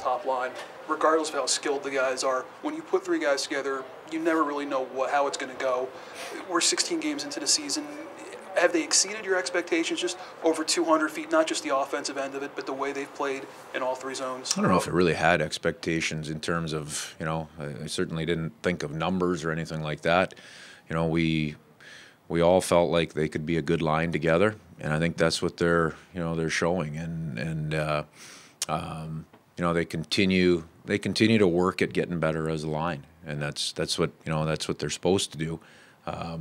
top line, regardless of how skilled the guys are, when you put three guys together, you never really know how it's going to go. We're 16 games into the season. Have they exceeded your expectations just over 200 feet, not just the offensive end of it, but the way they've played in all three zones? I don't know if it really had expectations in terms of, I certainly didn't think of numbers or anything like that. We all felt like they could be a good line together, and I think that's what they're showing. And they continue to work at getting better as a line, and that's what they're supposed to do. I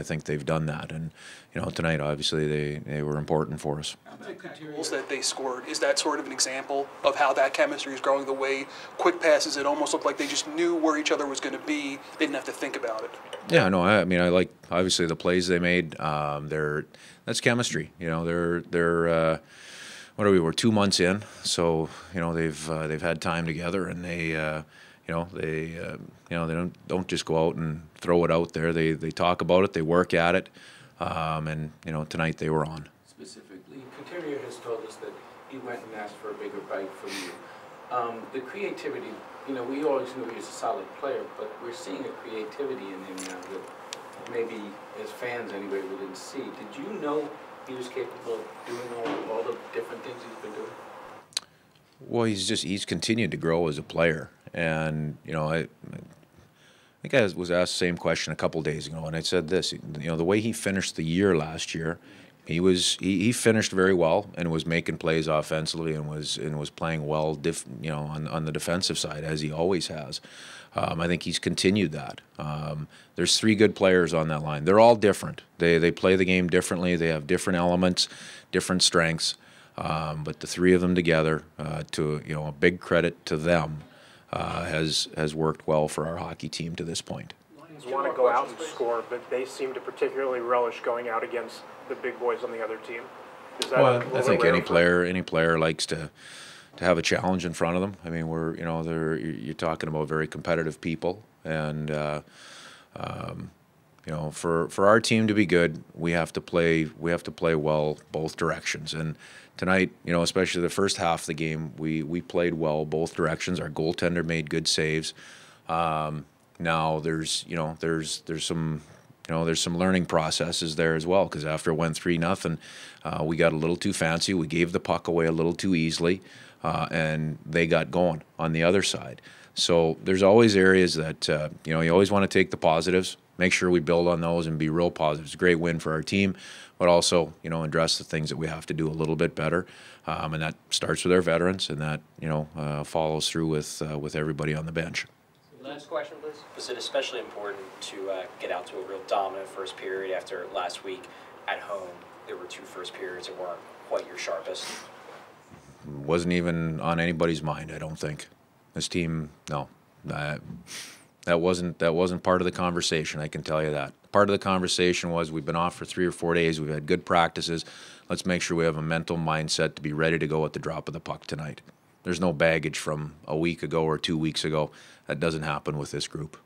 think they've done that, and tonight obviously they were important for us. The goals that they scored, is that sort of an example of how that chemistry is growing? The way quick passes, it almost looked like they just knew where each other was going to be. They didn't have to think about it. Yeah, no, I like obviously the plays they made. That's chemistry. They're we're 2 months in, so they've had time together, and they don't just go out and throw it out there. They talk about it, they work at it, and tonight they were on. Specifically, Couturier has told us that he went and asked for a bigger bite from you. The creativity, we always knew he was a solid player, but we're seeing a creativity in him now that maybe as fans anyway we didn't see. Did you know he was capable of doing all the different things he's been doing? Well, he's continued to grow as a player, and I think I was asked the same question a couple days ago, and I said this: the way he finished the year last year, he finished very well and was making plays offensively and was playing well, on the defensive side, as he always has. I think he's continued that. There's three good players on that line. They're all different. They play the game differently. They have different elements, different strengths. But the three of them together, a big credit to them, has worked well for our hockey team to this point. Lions want to go out and score, but they seem to particularly relish going out against the big boys on the other team. Is that I think any player likes to have a challenge in front of them. I mean, you're talking about very competitive people, and for our team to be good, we have to play well both directions. And tonight, especially the first half of the game, we played well both directions. Our goaltender made good saves. Now there's some learning processes there as well, because after it went 3-0, we got a little too fancy. We gave the puck away a little too easily, and they got going on the other side. So there's always areas that you always want to take the positives, make sure we build on those and be real positive. It's a great win for our team, but also address the things that we have to do a little bit better, and that starts with our veterans, and that follows through with everybody on the bench. Last question, please. Was it especially important to get out to a real dominant first period after last week at home? There were two first periods that weren't quite your sharpest. Wasn't even on anybody's mind, I don't think. This team, no, that wasn't part of the conversation. I can tell you that. Part of the conversation was we've been off for 3 or 4 days. We've had good practices. Let's make sure we have a mental mindset to be ready to go at the drop of the puck tonight. There's no baggage from a week ago or 2 weeks ago. That doesn't happen with this group.